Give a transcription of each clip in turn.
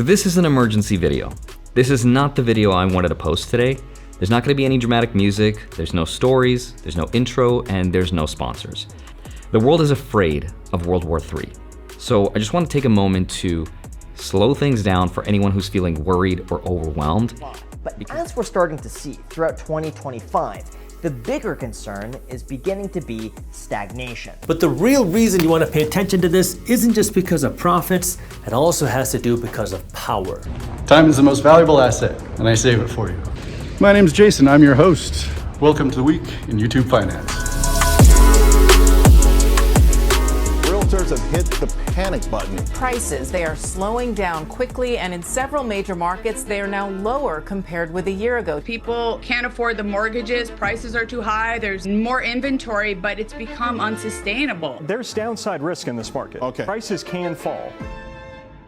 So this is an emergency video. This is not the video I wanted to post today. There's not gonna be any dramatic music, there's no stories, there's no intro, and there's no sponsors. The world is afraid of World War III. So I just want to take a moment to slow things down for anyone who's feeling worried or overwhelmed. But as we're starting to see throughout 2025, the bigger concern is beginning to be stagnation. But the real reason you want to pay attention to this isn't just because of profits, it also has to do because of power. Time is the most valuable asset, and I save it for you. My name's Jason, I'm your host. Welcome to the week in YouTube Finance. Realtors have hit the panic button. Prices, they are slowing down quickly, and in several major markets, they are now lower compared with a year ago. People can't afford the mortgages, prices are too high, there's more inventory, but it's become unsustainable. There's downside risk in this market. Okay. Prices can fall.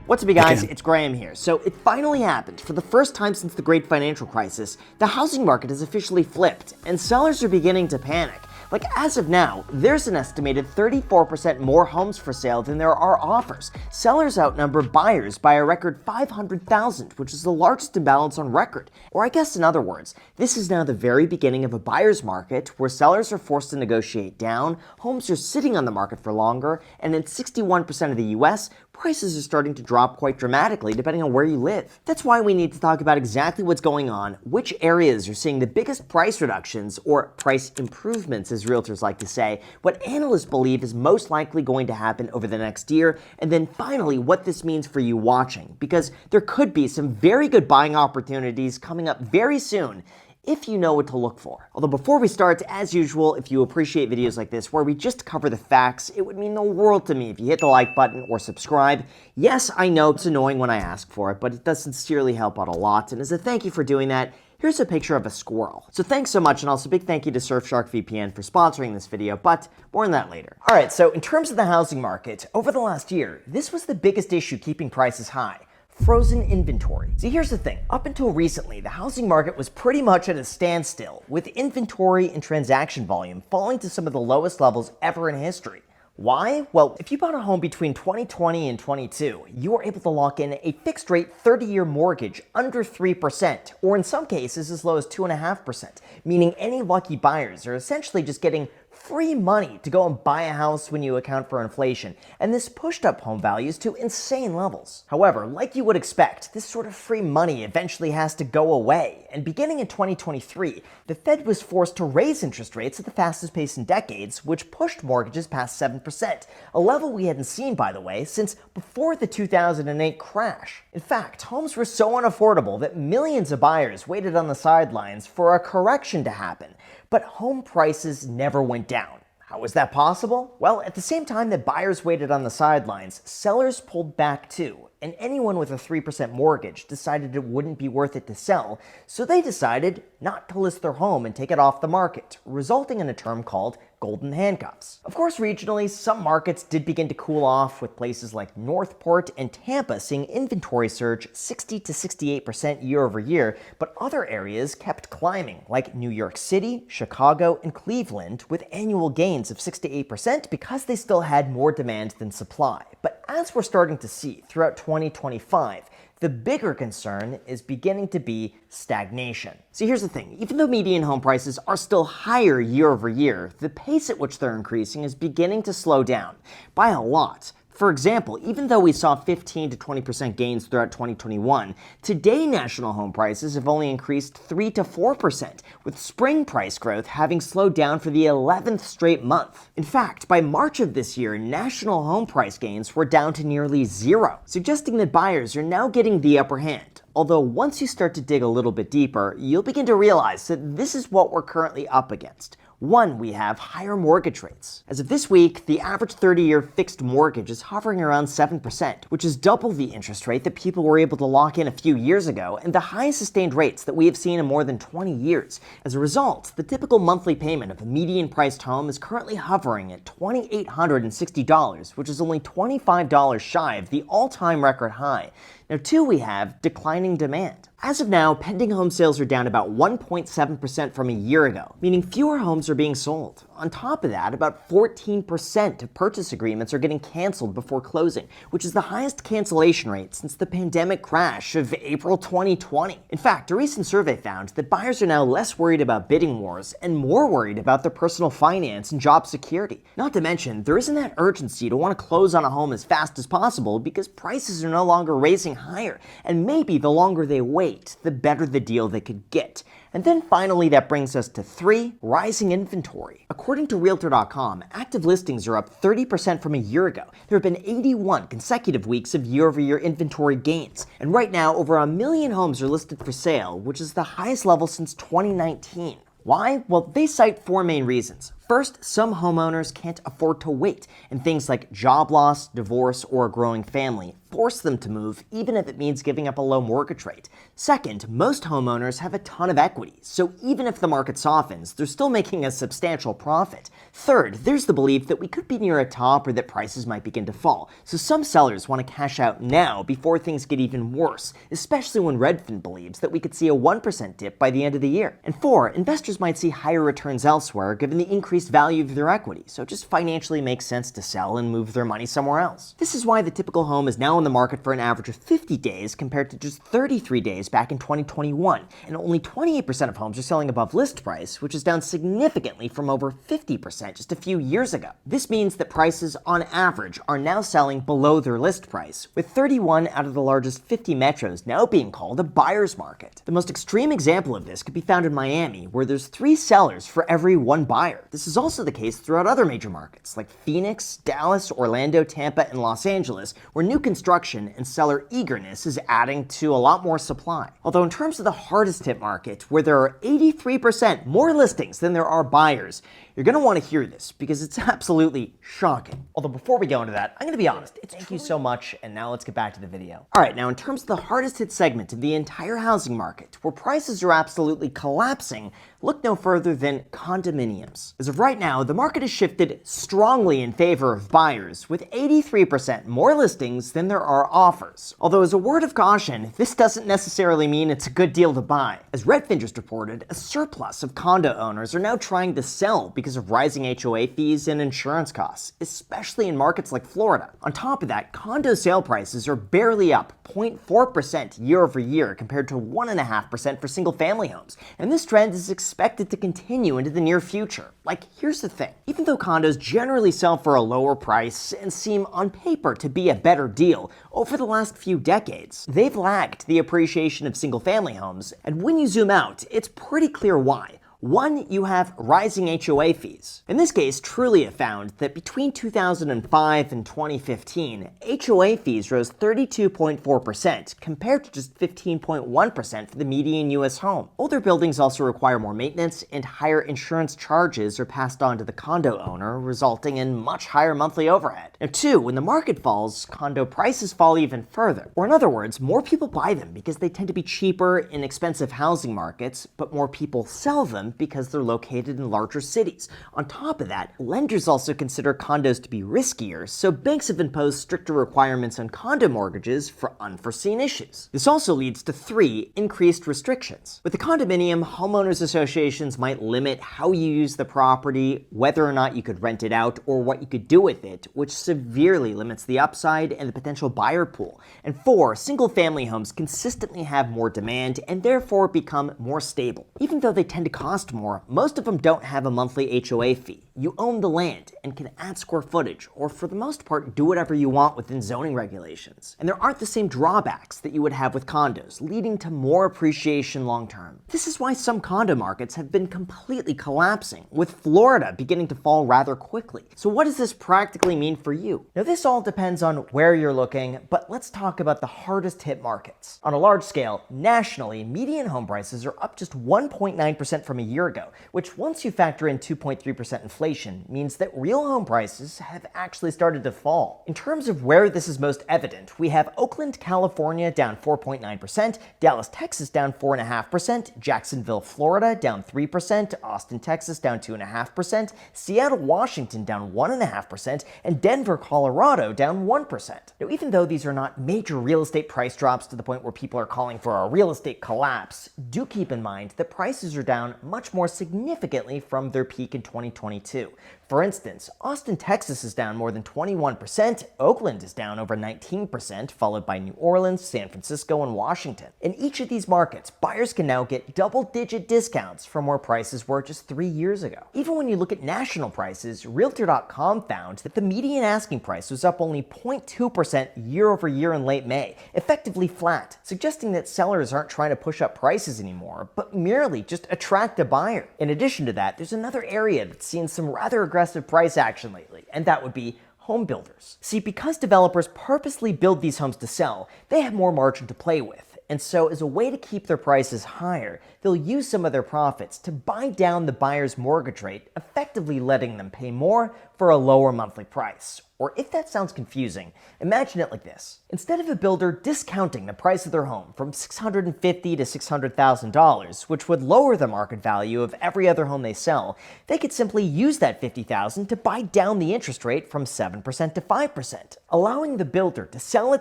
What's up, you guys? It's Graham here. So it finally happened. For the first time since the great financial crisis, the housing market has officially flipped, and sellers are beginning to panic. Like, as of now, there's an estimated 34% more homes for sale than there are offers. Sellers outnumber buyers by a record 500,000, which is the largest imbalance on record. Or I guess in other words, this is now the very beginning of a buyer's market where sellers are forced to negotiate down, homes are sitting on the market for longer, and in 61% of the US, prices are starting to drop quite dramatically depending on where you live. That's why we need to talk about exactly what's going on, which areas are seeing the biggest price reductions, or price improvements as realtors like to say, what analysts believe is most likely going to happen over the next year, and then finally what this means for you watching, because there could be some very good buying opportunities coming up very soon if you know what to look for. Although before we start, as usual, if you appreciate videos like this where we just cover the facts, it would mean the world to me if you hit the like button or subscribe. Yes, I know it's annoying when I ask for it, but it does sincerely help out a lot, and as a thank you for doing that, here's a picture of a squirrel. So thanks so much, and also big thank you to Surfshark VPN for sponsoring this video, but more on that later. Alright, so in terms of the housing market, over the last year, this was the biggest issue keeping prices high. Frozen inventory. See, here's the thing. Up until recently, the housing market was pretty much at a standstill, with inventory and transaction volume falling to some of the lowest levels ever in history. Why? Well, if you bought a home between 2020 and 22, you were able to lock in a fixed-rate 30-year mortgage under 3%, or in some cases as low as 2.5%, meaning any lucky buyers are essentially just getting free money to go and buy a house when you account for inflation, and this pushed up home values to insane levels. However, like you would expect, this sort of free money eventually has to go away, and beginning in 2023, the Fed was forced to raise interest rates at the fastest pace in decades, which pushed mortgages past 7%, a level we hadn't seen, by the way, since before the 2008 crash. In fact, homes were so unaffordable that millions of buyers waited on the sidelines for a correction to happen, but home prices never went down. How was that possible? Well, at the same time that buyers waited on the sidelines, sellers pulled back too, and anyone with a 3% mortgage decided it wouldn't be worth it to sell, so they decided not to list their home and take it off the market, resulting in a term called golden handcuffs. Of course, regionally, some markets did begin to cool off, with places like Northport and Tampa seeing inventory surge 60 to 68% year over year, but other areas kept climbing, like New York City, Chicago, and Cleveland, with annual gains of 6 to 8% because they still had more demand than supply. But as we're starting to see throughout 2025, the bigger concern is beginning to be stagnation. See, here's the thing. Even though median home prices are still higher year over year, the pace at which they're increasing is beginning to slow down by a lot. For example, even though we saw 15 to 20% gains throughout 2021, today national home prices have only increased 3 to 4%, with spring price growth having slowed down for the 11th straight month. In fact, by March of this year, national home price gains were down to nearly zero, suggesting that buyers are now getting the upper hand. Although once you start to dig a little bit deeper, you'll begin to realize that this is what we're currently up against. One, we have higher mortgage rates. As of this week, the average 30-year fixed mortgage is hovering around 7%, which is double the interest rate that people were able to lock in a few years ago, and the highest sustained rates that we have seen in more than 20 years. As a result, the typical monthly payment of a median-priced home is currently hovering at $2,860, which is only $25 shy of the all-time record high. Now, two, we have declining demand. As of now, pending home sales are down about 1.7% from a year ago, meaning fewer homes are are being sold. On top of that, about 14% of purchase agreements are getting canceled before closing, which is the highest cancellation rate since the pandemic crash of April 2020. In fact, a recent survey found that buyers are now less worried about bidding wars and more worried about their personal finance and job security. Not to mention, there isn't that urgency to want to close on a home as fast as possible because prices are no longer raising higher, and maybe the longer they wait, the better the deal they could get. And then finally, that brings us to 3, rising inventory. According to Realtor.com, active listings are up 30% from a year ago. There have been 81 consecutive weeks of year-over-year inventory gains. And right now, over 1 million homes are listed for sale, which is the highest level since 2019. Why? Well, they cite 4 main reasons. First, some homeowners can't afford to wait, and things like job loss, divorce, or a growing family force them to move, even if it means giving up a low mortgage rate. Second, most homeowners have a ton of equity, so even if the market softens, they're still making a substantial profit. Third, there's the belief that we could be near a top or that prices might begin to fall, so some sellers want to cash out now before things get even worse, especially when Redfin believes that we could see a 1% dip by the end of the year. And 4, investors might see higher returns elsewhere given the increased value of their equity, so it just financially makes sense to sell and move their money somewhere else. This is why the typical home is now on the market for an average of 50 days compared to just 33 days back in 2021, and only 28% of homes are selling above list price, which is down significantly from over 50% just a few years ago. This means that prices on average are now selling below their list price, with 31 out of the largest 50 metros now being called a buyer's market. The most extreme example of this could be found in Miami, where there's 3 sellers for every 1 buyer. This is also the case throughout other major markets like Phoenix, Dallas, Orlando, Tampa, and Los Angeles, where new construction and seller eagerness is adding to a lot more supply. Although in terms of the hardest hit market, where there are 83% more listings than there are buyers, you're going to want to hear this because it's absolutely shocking. Although before we go into that, I'm going to be honest, thank you so much, and now let's get back to the video. Alright, now in terms of the hardest hit segment of the entire housing market, where prices are absolutely collapsing, look no further than condominiums. As of right now, the market has shifted strongly in favor of buyers, with 83% more listings than there are offers. Although as a word of caution, this doesn't necessarily mean it's a good deal to buy. As Redfin just reported, a surplus of condo owners are now trying to sell because of rising HOA fees and insurance costs, especially in markets like Florida. On top of that, condo sale prices are barely up 0.4% year over year compared to 1.5% for single-family homes, and this trend is expected to continue into the near future. Like, here's the thing. Even though condos generally sell for a lower price and seem on paper to be a better deal, over the last few decades, they've lagged the appreciation of single-family homes, and when you zoom out, it's pretty clear why. 1, you have rising HOA fees. In this case, Trulia found that between 2005 and 2015, HOA fees rose 32.4% compared to just 15.1% for the median US home. Older buildings also require more maintenance, and higher insurance charges are passed on to the condo owner, resulting in much higher monthly overhead. Now 2, when the market falls, condo prices fall even further. Or in other words, more people buy them because they tend to be cheaper in expensive housing markets, but more people sell them because they're located in larger cities. On top of that, lenders also consider condos to be riskier, so banks have imposed stricter requirements on condo mortgages for unforeseen issues. This also leads to 3, increased restrictions. With the condominium, homeowners associations might limit how you use the property, whether or not you could rent it out, or what you could do with it, which severely limits the upside and the potential buyer pool. And 4, single-family homes consistently have more demand and therefore become more stable. Even though they tend to cost more, most of them don't have a monthly HOA fee. You own the land and can add square footage, or for the most part, do whatever you want within zoning regulations. And there aren't the same drawbacks that you would have with condos, leading to more appreciation long term. This is why some condo markets have been completely collapsing, with Florida beginning to fall rather quickly. So what does this practically mean for you? Now this all depends on where you're looking, but let's talk about the hardest hit markets. On a large scale, nationally, median home prices are up just 1.9% from a year ago, which once you factor in 2.3% inflation, means that real home prices have actually started to fall. In terms of where this is most evident, we have Oakland, California down 4.9%, Dallas, Texas down 4.5%, Jacksonville, Florida down 3%, Austin, Texas down 2.5%, Seattle, Washington down 1.5%, and Denver, Colorado down 1%. Now, even though these are not major real estate price drops to the point where people are calling for a real estate collapse, do keep in mind that prices are down much much more significantly from their peak in 2022. For instance, Austin, Texas is down more than 21%, Oakland is down over 19%, followed by New Orleans, San Francisco, and Washington. In each of these markets, buyers can now get double-digit discounts from where prices were just 3 years ago. Even when you look at national prices, Realtor.com found that the median asking price was up only 0.2% year over year in late May, effectively flat, suggesting that sellers aren't trying to push up prices anymore, but merely just attract a buyer. In addition to that, there's another area that's seen some rather aggressive price action lately, and that would be home builders. See, because developers purposely build these homes to sell, they have more margin to play with. And so as a way to keep their prices higher, they'll use some of their profits to buy down the buyer's mortgage rate, effectively letting them pay more for a lower monthly price. Or if that sounds confusing, imagine it like this. Instead of a builder discounting the price of their home from $650,000 to $600,000, which would lower the market value of every other home they sell, they could simply use that $50,000 to buy down the interest rate from 7% to 5%, allowing the builder to sell at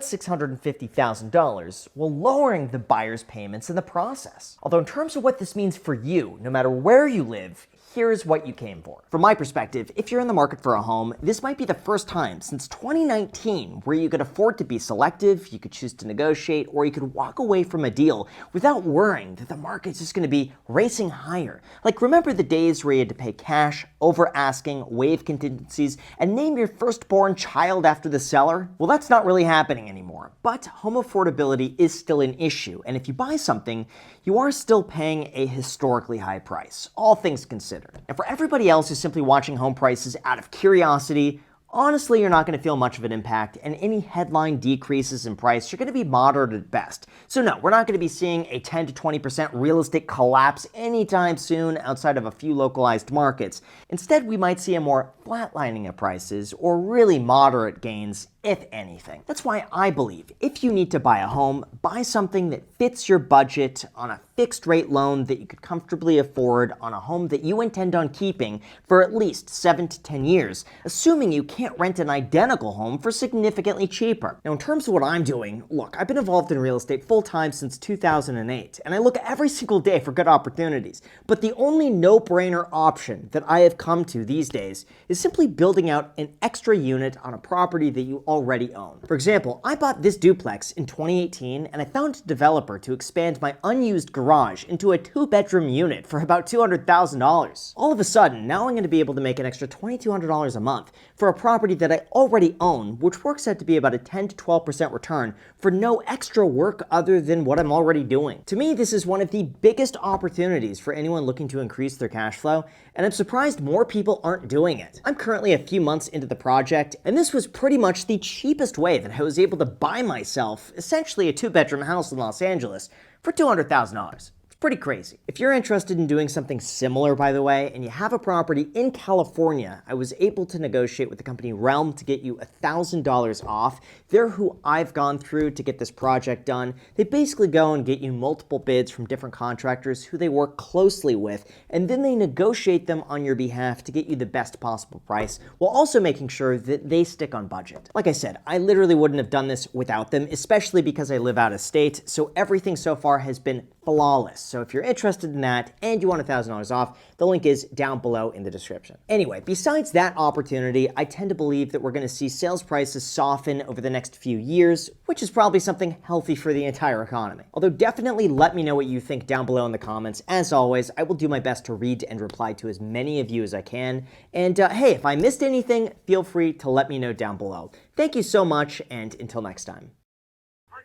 $650,000 while lowering the buyer's payments in the process. Although in terms of what this means for you, no matter where you live, here's what you came for. From my perspective, if you're in the market for a home, this might be the first time since 2019 where you could afford to be selective, you could choose to negotiate, or you could walk away from a deal without worrying that the market's just going to be racing higher. Like, remember the days where you had to pay cash, over asking, waive contingencies, and name your firstborn child after the seller? Well, that's not really happening anymore. But home affordability is still an issue, and if you buy something, you are still paying a historically high price, all things considered. And for everybody else who's simply watching home prices out of curiosity, honestly, you're not going to feel much of an impact, and any headline decreases in price are going to be moderate at best. So no, we're not going to be seeing a 10 to 20% real estate collapse anytime soon outside of a few localized markets. Instead, we might see a more flatlining of prices or really moderate gains, if anything. That's why I believe if you need to buy a home, buy something that fits your budget on a fixed rate loan that you could comfortably afford on a home that you intend on keeping for at least 7 to 10 years, assuming you can't rent an identical home for significantly cheaper. Now, in terms of what I'm doing, look, I've been involved in real estate full-time since 2008, and I look every single day for good opportunities. But the only no-brainer option that I have come to these days is simply building out an extra unit on a property that you already own. For example, I bought this duplex in 2018, and I found a developer to expand my unused garage into a 2-bedroom unit for about $200,000. All of a sudden, now I'm going to be able to make an extra $2,200 a month for a property that I already own, which works out to be about a 10 to 12% return for no extra work other than what I'm already doing. To me, this is one of the biggest opportunities for anyone looking to increase their cash flow, and I'm surprised more people aren't doing it. I'm currently a few months into the project, and this was pretty much the cheapest way that I was able to buy myself essentially a 2-bedroom house in Los Angeles for $200,000. Pretty crazy. If you're interested in doing something similar, by the way, and you have a property in California, I was able to negotiate with the company Realm to get you $1,000 off. They're who I've gone through to get this project done. They basically go and get you multiple bids from different contractors who they work closely with, and then they negotiate them on your behalf to get you the best possible price, while also making sure that they stick on budget. Like I said, I literally wouldn't have done this without them, especially because I live out of state, so everything so far has been flawless. So if you're interested in that and you want $1,000 off, the link is down below in the description. Anyway, besides that opportunity, I tend to believe that we're going to see sales prices soften over the next few years, which is probably something healthy for the entire economy. Although definitely let me know what you think down below in the comments. As always, I will do my best to read and reply to as many of you as I can. And hey, if I missed anything, feel free to let me know down below. Thank you so much, and until next time.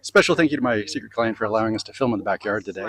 Special thank you to my secret client for allowing us to film in the backyard today.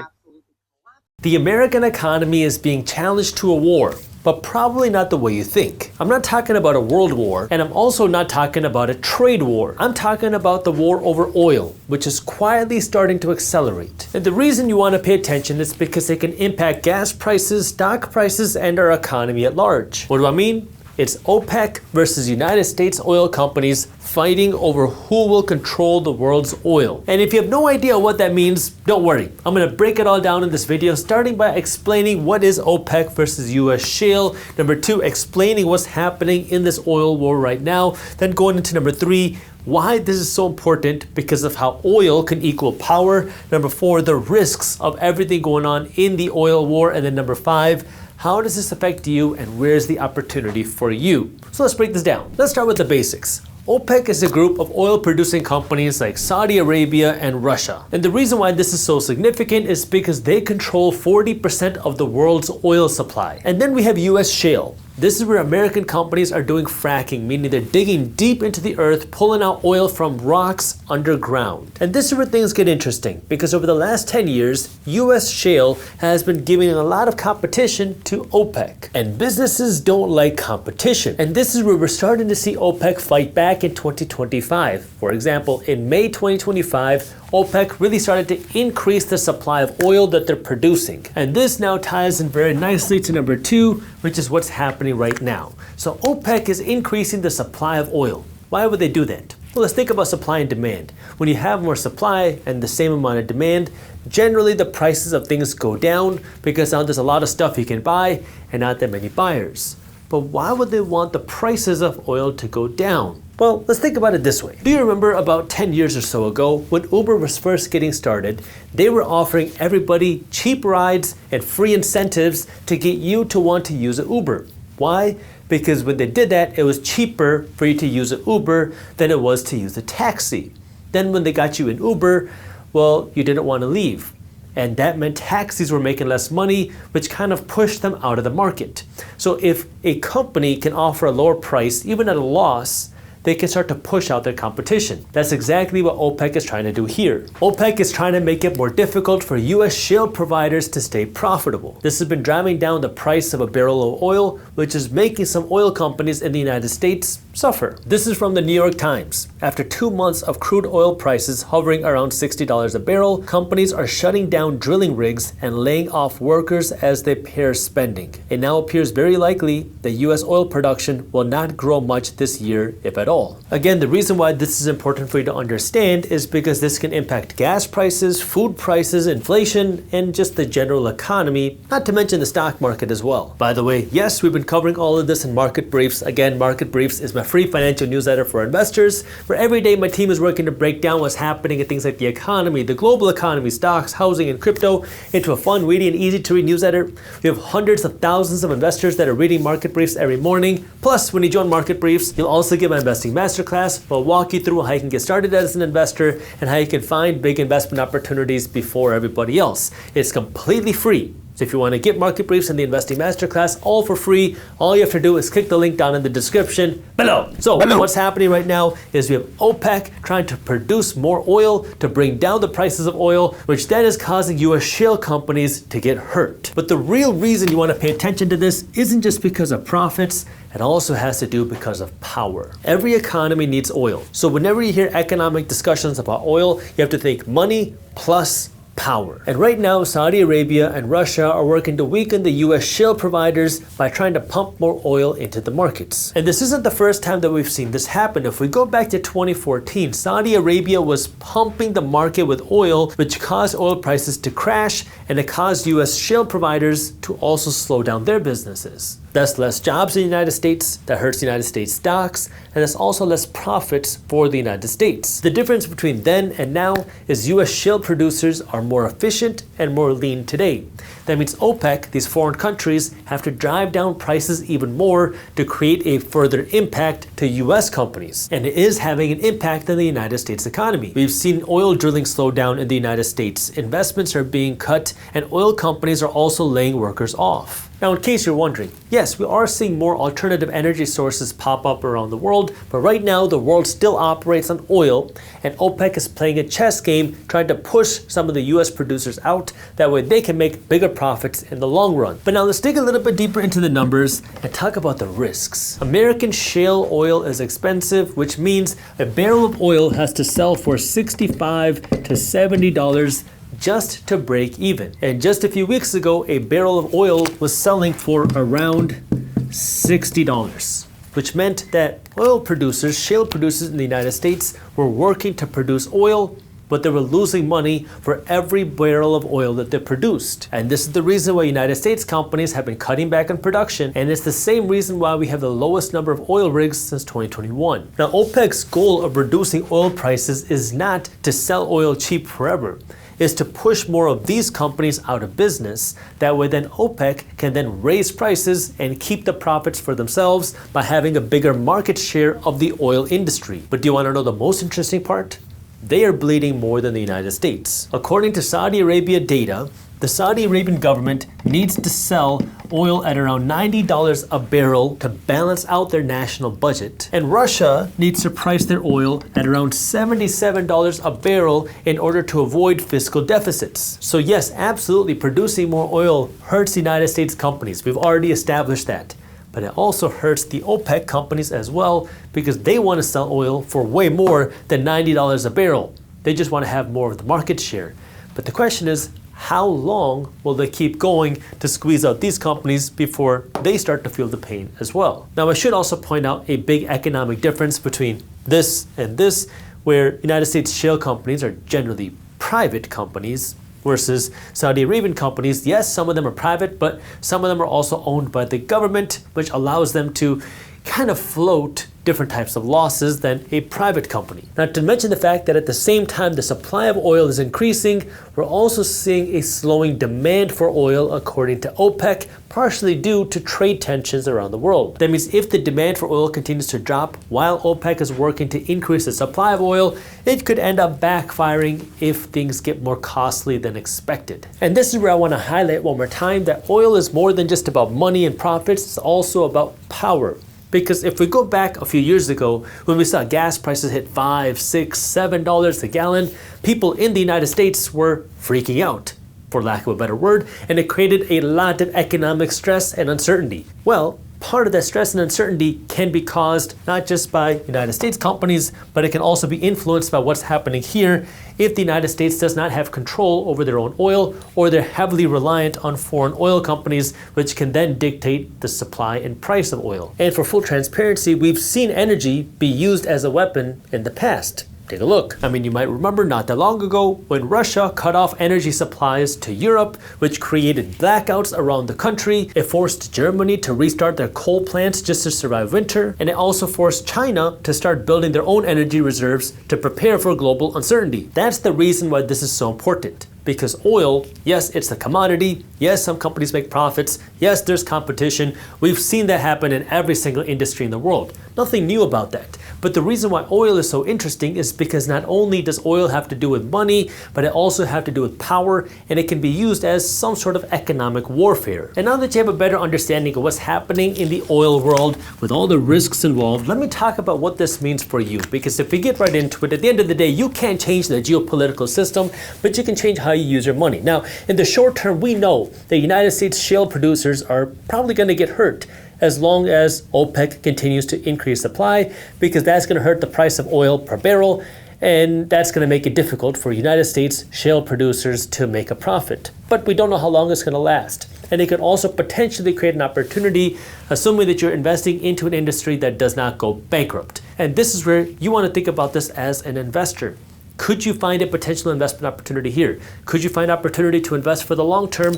The American economy is being challenged to a war, but probably not the way you think. I'm not talking about a world war, and I'm also not talking about a trade war. I'm talking about the war over oil, which is quietly starting to accelerate. And the reason you want to pay attention is because it can impact gas prices, stock prices, and our economy at large. What do I mean? It's OPEC versus United States oil companies fighting over who will control the world's oil. And if you have no idea what that means, don't worry. I'm gonna break it all down in this video, starting by explaining what is OPEC versus US shale. Number 2, explaining what's happening in this oil war right now. Then going into number 3, Why this is so important, because of how oil can equal power. Number 4, the risks of everything going on in the oil war. And then number 5, how does this affect you and where's the opportunity for you? So let's break this down. Let's start with the basics. OPEC is a group of oil producing companies like Saudi Arabia and Russia. And the reason why this is so significant is because they control 40% of the world's oil supply. And then we have US shale. This is where American companies are doing fracking, meaning they're digging deep into the earth, pulling out oil from rocks underground. And this is where things get interesting, because over the last 10 years, US shale has been giving a lot of competition to OPEC. And businesses don't like competition. And this is where we're starting to see OPEC fight back in 2025. For example, in May 2025, OPEC really started to increase the supply of oil that they're producing. And this now ties in very nicely to number 2, which is what's happening right now. So OPEC is increasing the supply of oil. Why would they do that? Well, let's think about supply and demand. When you have more supply and the same amount of demand, generally the prices of things go down because now there's a lot of stuff you can buy and not that many buyers. But why would they want the prices of oil to go down? Well, let's think about it this way. Do you remember about 10 years or so ago when Uber was first getting started, they were offering everybody cheap rides and free incentives to get you to want to use an Uber. Why? Because when they did that, it was cheaper for you to use an Uber than it was to use a taxi. Then when they got you an Uber, well, you didn't want to leave. And that meant taxis were making less money, which kind of pushed them out of the market. So if a company can offer a lower price, even at a loss, they can start to push out their competition. That's exactly what OPEC is trying to do here. OPEC is trying to make it more difficult for US shale providers to stay profitable. This has been driving down the price of a barrel of oil, which is making some oil companies in the United States suffer. This is from the New York Times. After 2 months of crude oil prices hovering around $60 a barrel, companies are shutting down drilling rigs and laying off workers as they pare spending. It now appears very likely that US oil production will not grow much this year, if at all. Again, the reason why this is important for you to understand is because this can impact gas prices, food prices, inflation, and just the general economy, not to mention the stock market as well. By the way, yes, we've been covering all of this in Market Briefs. Again, Market Briefs is my free financial newsletter for investors, where every day my team is working to break down what's happening in things like the economy, the global economy, stocks, housing, and crypto into a fun, witty, and easy to read newsletter. We have hundreds of thousands of investors that are reading Market Briefs every morning. Plus, when you join Market Briefs, you'll also get my investing masterclass. We'll walk you through how you can get started as an investor and how you can find big investment opportunities before everybody else. It's completely free. So if you want to get Market Briefs and the Investing Masterclass all for free, all you have to do is click the link down in the description below. So what's happening right now is we have OPEC trying to produce more oil to bring down the prices of oil, which then is causing US shale companies to get hurt. But the real reason you want to pay attention to this isn't just because of profits, it also has to do because of power. Every economy needs oil. So whenever you hear economic discussions about oil, you have to think money plus power. And right now, Saudi Arabia and Russia are working to weaken the US shale providers by trying to pump more oil into the markets. And this isn't the first time that we've seen this happen. If we go back to 2014, Saudi Arabia was pumping the market with oil, which caused oil prices to crash, and it caused US shale providers to also slow down their businesses. That's less jobs in the United States, that hurts the United States stocks, and that's also less profits for the United States. The difference between then and now is US shale producers are more efficient and more lean today. That means OPEC, these foreign countries, have to drive down prices even more to create a further impact to US companies. And it is having an impact on the United States economy. We've seen oil drilling slow down in the United States. Investments are being cut, and oil companies are also laying workers off. Now, in case you're wondering, yes, we are seeing more alternative energy sources pop up around the world, but right now the world still operates on oil, and OPEC is playing a chess game trying to push some of the US producers out. That way they can make bigger profits in the long run. But now let's dig a little bit deeper into the numbers and talk about the risks. American shale oil is expensive, which means a barrel of oil has to sell for $65 to $70 just to break even. And just a few weeks ago, a barrel of oil was selling for around $60, which meant that oil producers, shale producers in the United States, were working to produce oil but they were losing money for every barrel of oil that they produced. And this is the reason why United States companies have been cutting back on production, and it's the same reason why we have the lowest number of oil rigs since 2021. Now, OPEC's goal of reducing oil prices is not to sell oil cheap forever. Is to push more of these companies out of business. That way then OPEC can then raise prices and keep the profits for themselves by having a bigger market share of the oil industry. But do you want to know the most interesting part? They are bleeding more than the United States. According to Saudi Arabia data, the Saudi Arabian government needs to sell oil at around $90 a barrel to balance out their national budget. And Russia needs to price their oil at around $77 a barrel in order to avoid fiscal deficits. So yes, absolutely, producing more oil hurts the United States companies. We've already established that. But it also hurts the OPEC companies as well because they want to sell oil for way more than $90 a barrel. They just want to have more of the market share. But the question is, how long will they keep going to squeeze out these companies before they start to feel the pain as well? Now, I should also point out a big economic difference between this and this, where United States shale companies are generally private companies versus Saudi Arabian companies. Yes, some of them are private, but some of them are also owned by the government, which allows them to kind of float different types of losses than a private company. Not to mention the fact that at the same time the supply of oil is increasing, we're also seeing a slowing demand for oil according to OPEC, partially due to trade tensions around the world. That means if the demand for oil continues to drop while OPEC is working to increase the supply of oil, it could end up backfiring if things get more costly than expected. And this is where I want to highlight one more time that oil is more than just about money and profits, it's also about power. Because if we go back a few years ago, when we saw gas prices hit $5, $6, $7 a gallon, people in the United States were freaking out, for lack of a better word, and it created a lot of economic stress and uncertainty. Well, part of that stress and uncertainty can be caused not just by United States companies, but it can also be influenced by what's happening here if the United States does not have control over their own oil, or they're heavily reliant on foreign oil companies, which can then dictate the supply and price of oil. And for full transparency, we've seen energy be used as a weapon in the past. Take a look. I mean, you might remember not that long ago when Russia cut off energy supplies to Europe, which created blackouts around the country. It forced Germany to restart their coal plants just to survive winter. And it also forced China to start building their own energy reserves to prepare for global uncertainty. That's the reason why this is so important. Because oil, yes, it's a commodity. Yes, some companies make profits. Yes, there's competition. We've seen that happen in every single industry in the world. Nothing new about that. But the reason why oil is so interesting is because not only does oil have to do with money, but it also have to do with power, and it can be used as some sort of economic warfare. And now that you have a better understanding of what's happening in the oil world with all the risks involved, let me talk about what this means for you. Because if we get right into it, at the end of the day, you can't change the geopolitical system, but you can change how you use your money. Now, in the short term, we know the United States shale producers are probably going to get hurt as long as OPEC continues to increase supply, because that's going to hurt the price of oil per barrel, and that's going to make it difficult for United States shale producers to make a profit. But we don't know how long it's going to last. And it could also potentially create an opportunity, assuming that you're investing into an industry that does not go bankrupt. And this is where you want to think about this as an investor. Could you find a potential investment opportunity here? Could you find opportunity to invest for the long term?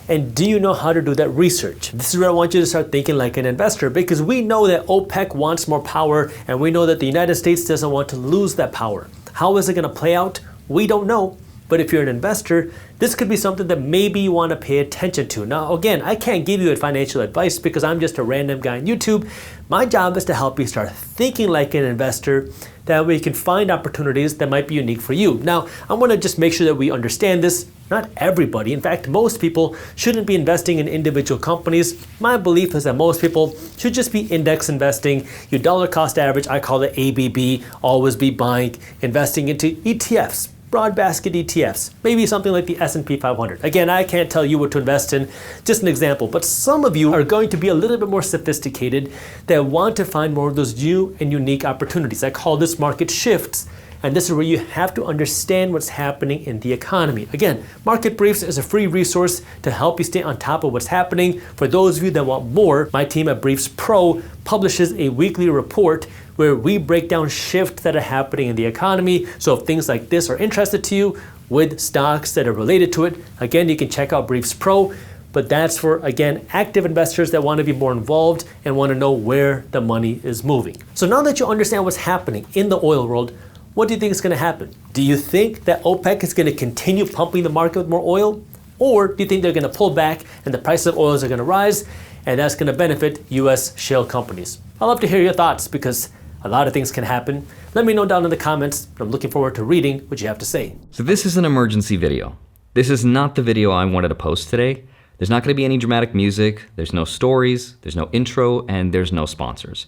And do you know how to do that research? This is where I want you to start thinking like an investor, because we know that OPEC wants more power, and we know that the United States doesn't want to lose that power. How is it going to play out? We don't know. But if you're an investor, this could be something that maybe you want to pay attention to. Now, again, I can't give you financial advice because I'm just a random guy on YouTube. My job is to help you start thinking like an investor. That way you can find opportunities that might be unique for you. Now, I want to just make sure that we understand this. Not everybody, in fact, most people shouldn't be investing in individual companies. My belief is that most people should just be index investing. Your dollar cost average, I call it ABB, always be buying, investing into ETFs. Broad basket ETFs, maybe something like the S&P 500. Again, I can't tell you what to invest in, just an example, but some of you are going to be a little bit more sophisticated that want to find more of those new and unique opportunities. I call this market shifts, And this is where you have to understand what's happening in the economy. Again, Market Briefs is a free resource to help you stay on top of what's happening. For those of you that want more, my team at Briefs Pro publishes a weekly report where we break down shifts that are happening in the economy. So if things like this are interested to you with stocks that are related to it, again, you can check out Briefs Pro. But that's for, again, active investors that want to be more involved and want to know where the money is moving. So now that you understand what's happening in the oil world, what do you think is going to happen? Do you think that OPEC is going to continue pumping the market with more oil? Or do you think they're going to pull back and the price of oils are going to rise and that's going to benefit US shale companies? I'd love to hear your thoughts because a lot of things can happen. Let me know down in the comments. I'm looking forward to reading what you have to say. So this is an emergency video. This is not the video I wanted to post today. There's not going to be any dramatic music, there's no stories, there's no intro, and there's no sponsors.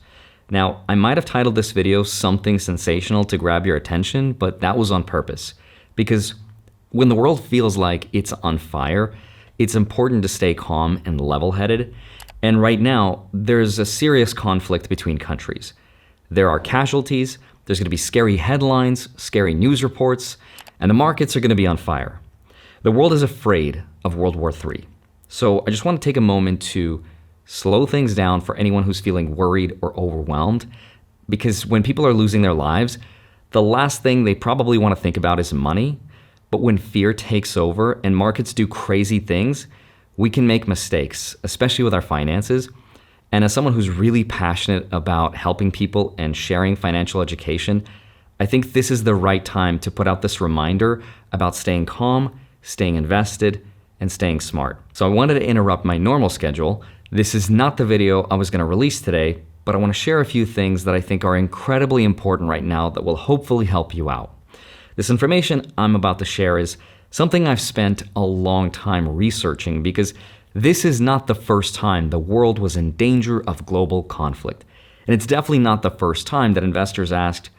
Now, I might have titled this video something sensational to grab your attention, but that was on purpose. Because when the world feels like it's on fire, it's important to stay calm and level-headed. And right now, there's a serious conflict between countries. There are casualties, there's going to be scary headlines, scary news reports, and the markets are going to be on fire. The world is afraid of World War III. So I just want to take a moment to slow things down for anyone who's feeling worried or overwhelmed, because when people are losing their lives, the last thing they probably want to think about is money. But when fear takes over and markets do crazy things, we can make mistakes, especially with our finances. And as someone who's really passionate about helping people and sharing financial education, I think this is the right time to put out this reminder about staying calm, staying invested, and staying smart. So I wanted to interrupt my normal schedule. This is not the video I was going to release today, but I want to share a few things that I think are incredibly important right now that will hopefully help you out. This information I'm about to share is something I've spent a long time researching because this is not the first time the world was in danger of global conflict. And it's definitely not the first time that investors asked,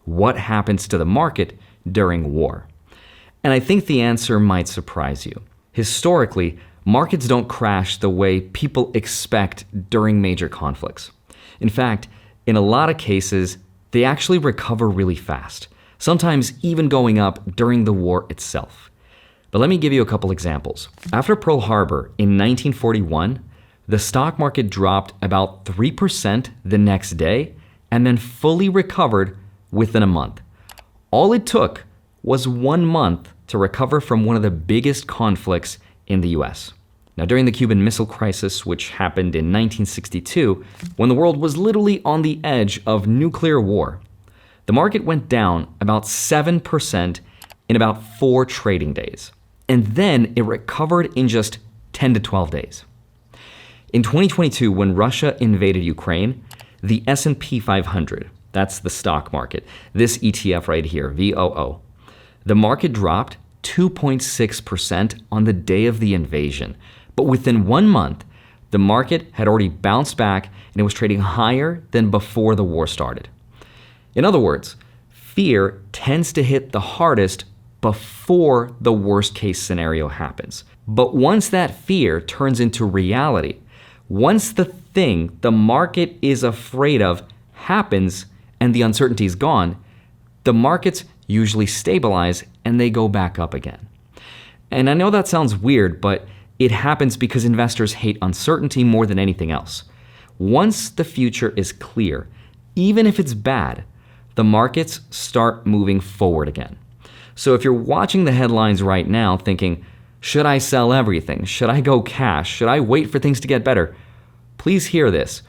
what happens to the market during war? And I think the answer might surprise you. Historically, markets don't crash the way people expect during major conflicts. In fact, in a lot of cases, they actually recover really fast, sometimes even going up during the war itself. But let me give you a couple examples. After Pearl Harbor in 1941, the stock market dropped about 3% the next day and then fully recovered within a month. All it took was 1 month to recover from one of the biggest conflicts in the US. Now, during the Cuban Missile Crisis, which happened in 1962, when the world was literally on the edge of nuclear war, the market went down about 7% in about 4 trading days. And then it recovered in just 10 to 12 days. In 2022, when Russia invaded Ukraine, the S&P 500, that's the stock market, this ETF right here, VOO, the market dropped 2.6% on the day of the invasion. But within 1 month, the market had already bounced back and it was trading higher than before the war started. In other words, fear tends to hit the hardest before the worst case scenario happens. But once that fear turns into reality, once the thing the market is afraid of happens and the uncertainty is gone, the markets usually stabilize and they go back up again. And I know that sounds weird, but it happens because investors hate uncertainty more than anything else. Once the future is clear, even if it's bad, the markets start moving forward again. So if you're watching the headlines right now thinking, should I sell everything? Should I go cash? Should I wait for things to get better? Please hear this.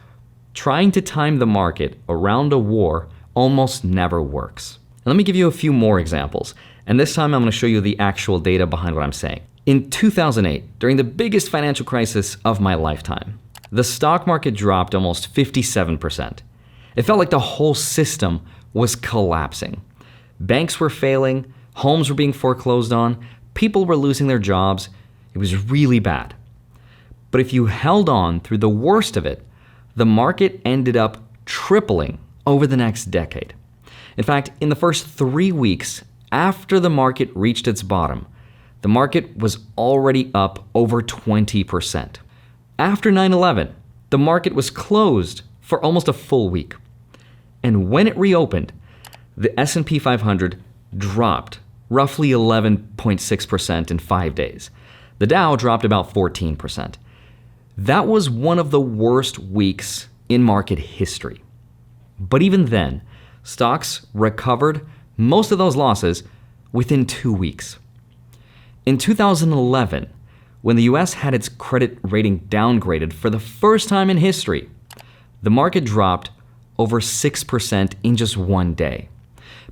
Trying to time the market around a war almost never works. Let me give you a few more examples, and this time I'm going to show you the actual data behind what I'm saying. In 2008, during the biggest financial crisis of my lifetime, the stock market dropped almost 57%. It felt like the whole system was collapsing. Banks were failing, homes were being foreclosed on, people were losing their jobs. It was really bad. But if you held on through the worst of it, the market ended up tripling over the next decade. In fact, in the first 3 weeks after the market reached its bottom, the market was already up over 20%. After 9/11, the market was closed for almost a full week. And when it reopened, the S&P 500 dropped roughly 11.6% in 5 days. The Dow dropped about 14%. That was one of the worst weeks in market history. But even then, stocks recovered most of those losses within 2 weeks. In 2011, when the US had its credit rating downgraded for the first time in history, the market dropped over 6% in just 1 day.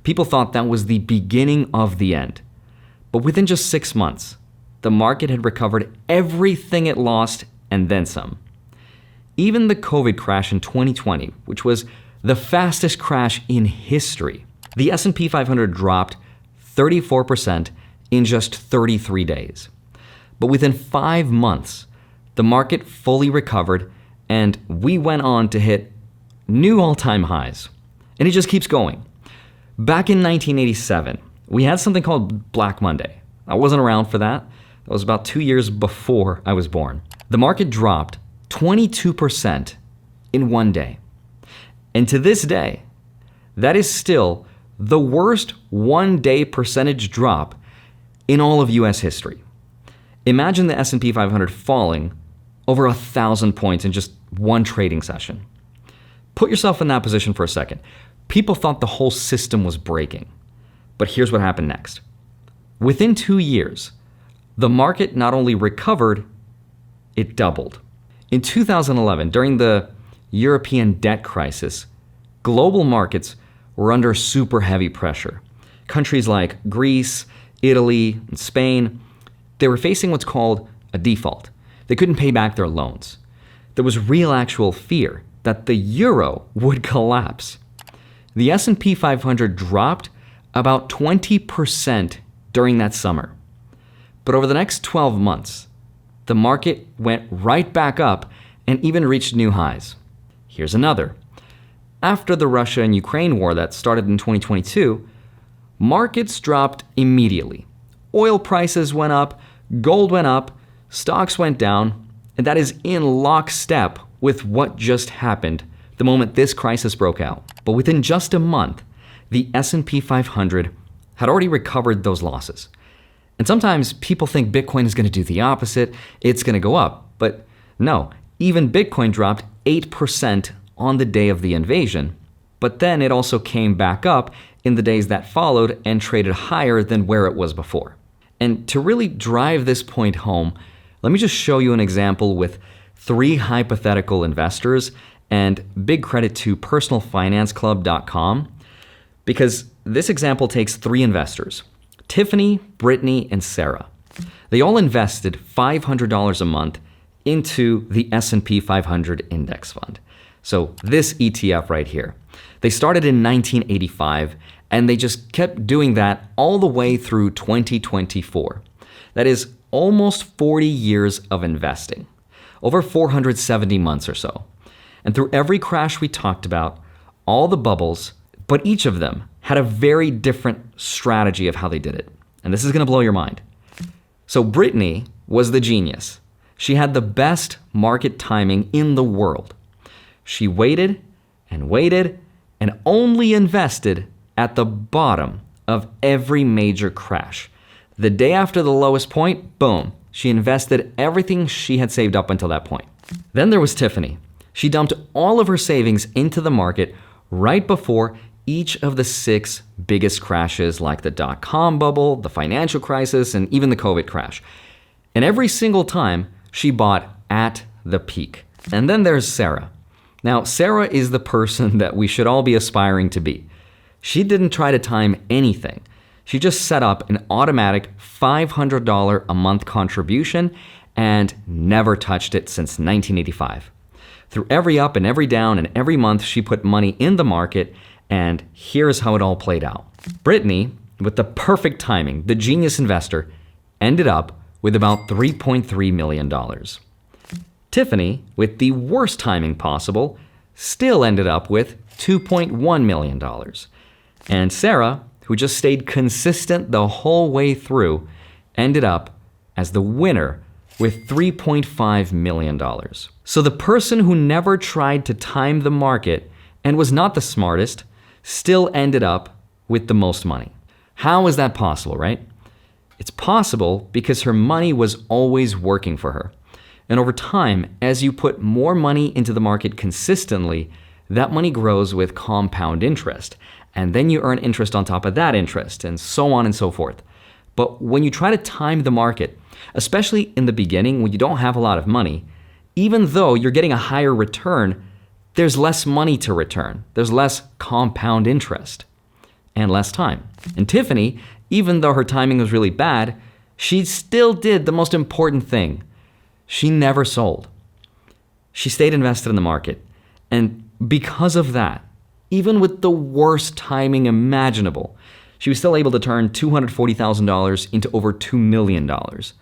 People thought that was the beginning of the end. But within just 6 months, the market had recovered everything it lost and then some. Even the COVID crash in 2020, which was the fastest crash in history, the S&P 500 dropped 34% in just 33 days. But within 5 months, the market fully recovered and we went on to hit new all-time highs. And it just keeps going. Back in 1987, we had something called Black Monday. I wasn't around for that. That was about 2 years before I was born. The market dropped 22% in 1 day. And to this day, that is still the worst 1 day percentage drop in all of US history. Imagine the S&P 500 falling over 1,000 points in just one trading session. Put yourself in that position for a second. People thought the whole system was breaking. But here's what happened next. Within 2 years, the market not only recovered, it doubled. In 2011, during the European debt crisis, global markets were under super heavy pressure. Countries like Greece, Italy, and Spain, they were facing what's called a default. They couldn't pay back their loans. There was real actual fear that the euro would collapse. The S&P 500 dropped about 20% during that summer. But over the next 12 months, the market went right back up and even reached new highs. Here's another. After the Russia and Ukraine war that started in 2022, markets dropped immediately. Oil prices went up, gold went up, stocks went down, and that is in lockstep with what just happened the moment this crisis broke out. But within just a month, the S&P 500 had already recovered those losses. And sometimes people think Bitcoin is going to do the opposite. It's going to go up. But no, even Bitcoin dropped 8% on the day of the invasion. But then it also came back up in the days that followed and traded higher than where it was before. And to really drive this point home, let me just show you an example with 3 hypothetical investors, and big credit to personalfinanceclub.com, because this example takes 3 investors, Tiffany, Brittany, and Sarah. They all invested $500 a month into the S&P 500 index fund. So this ETF right here. They started in 1985, and they just kept doing that all the way through 2024. That is almost 40 years of investing, over 470 months or so. And through every crash we talked about, all the bubbles, but each of them had a very different strategy of how they did it. And this is going to blow your mind. So Brittany was the genius. She had the best market timing in the world. She waited and waited and only invested at the bottom of every major crash. The day after the lowest point, boom, she invested everything she had saved up until that point. Then there was Tiffany. She dumped all of her savings into the market right before each of the 6 biggest crashes, like the dot-com bubble, the financial crisis, and even the COVID crash. And every single time, she bought at the peak. And then there's Sarah. Now, Sarah is the person that we should all be aspiring to be. She didn't try to time anything. She just set up an automatic $500 a month contribution and never touched it since 1985. Through every up and every down and every month, she put money in the market, and here's how it all played out. Brittany, with the perfect timing, the genius investor, ended up with about $3.3 million. Tiffany, with the worst timing possible, still ended up with $2.1 million. And Sarah, who just stayed consistent the whole way through, ended up as the winner with $3.5 million. So the person who never tried to time the market and was not the smartest still ended up with the most money. How is that possible, right? It's possible because her money was always working for her. And over time, as you put more money into the market consistently, that money grows with compound interest. And then you earn interest on top of that interest, and so on and so forth. But when you try to time the market, especially in the beginning when you don't have a lot of money, even though you're getting a higher return, there's less money to return. There's less compound interest and less time. And Tiffany, even though her timing was really bad, she still did the most important thing. She never sold. She stayed invested in the market. And because of that, even with the worst timing imaginable, she was still able to turn $240,000 into over $2 million. And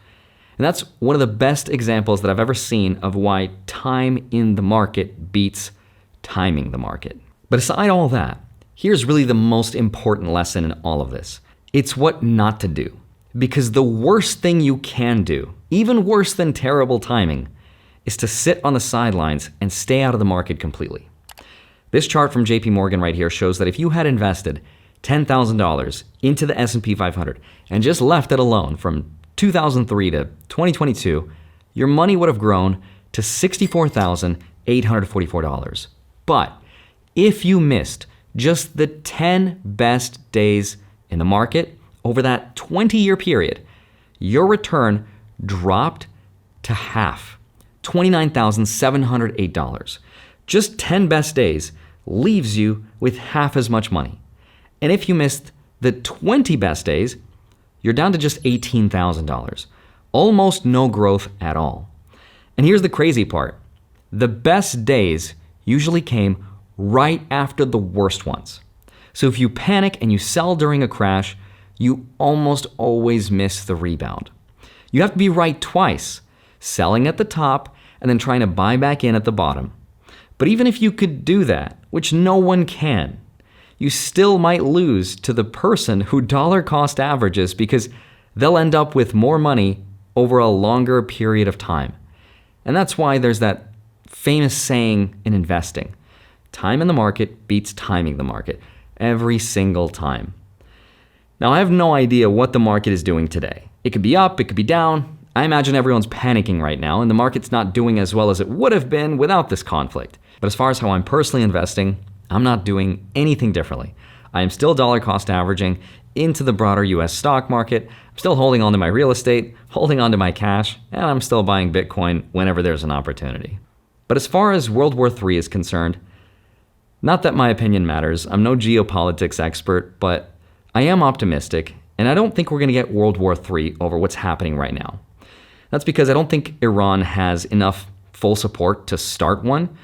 that's one of the best examples that I've ever seen of why time in the market beats timing the market. But aside all that, here's really the most important lesson in all of this. It's what not to do. Because the worst thing you can do, even worse than terrible timing, is to sit on the sidelines and stay out of the market completely. This chart from JP Morgan right here shows that if you had invested $10,000 into the S&P 500 and just left it alone from 2003 to 2022, your money would have grown to $64,844. But if you missed just the 10 best days in the market over that 20-year period, your return dropped to half, $29,708. Just 10 best days leaves you with half as much money. And if you missed the 20 best days, you're down to just $18,000. Almost no growth at all. And here's the crazy part. The best days usually came right after the worst ones. So if you panic and you sell during a crash, you almost always miss the rebound. You have to be right twice, selling at the top and then trying to buy back in at the bottom. But even if you could do that, which no one can, you still might lose to the person who dollar cost averages because they'll end up with more money over a longer period of time. And that's why there's that famous saying in investing, time in the market beats timing the market every single time. Now, I have no idea what the market is doing today. It could be up, it could be down. I imagine everyone's panicking right now and the market's not doing as well as it would have been without this conflict. But as far as how I'm personally investing, I'm not doing anything differently. I am still dollar cost averaging into the broader US stock market. I'm still holding on to my real estate, holding on to my cash, and I'm still buying Bitcoin whenever there's an opportunity. But as far as World War III is concerned, not that my opinion matters. I'm no geopolitics expert, but I am optimistic, and I don't think we're going to get World War III over what's happening right now. That's because I don't think Iran has enough full support to start one.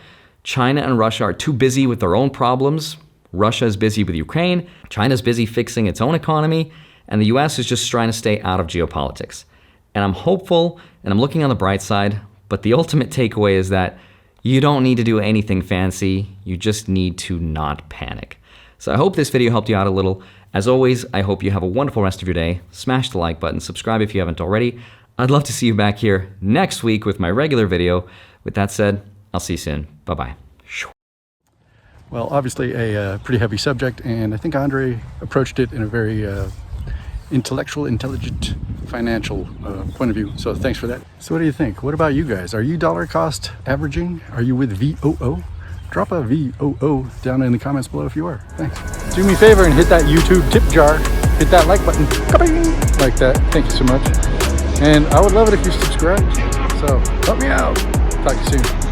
China and Russia are too busy with their own problems. Russia is busy with Ukraine. China's busy fixing its own economy. And the US is just trying to stay out of geopolitics. And I'm hopeful and I'm looking on the bright side. But the ultimate takeaway is that you don't need to do anything fancy. You just need to not panic. So I hope this video helped you out a little. As always, I hope you have a wonderful rest of your day. Smash the like button, subscribe if you haven't already. I'd love to see you back here next week with my regular video. With that said, I'll see you soon. Bye-bye. Well, obviously a pretty heavy subject, and I think Andre approached it in a very intellectual, intelligent, financial point of view. So thanks for that. So what do you think? What about you guys? Are you dollar cost averaging? Are you with VOO? Drop a VOO down in the comments below if you are. Thanks. Do me a favor and hit that YouTube tip jar. Hit that like button. Like that. Thank you so much. And I would love it if you subscribed. So help me out. Talk to you soon.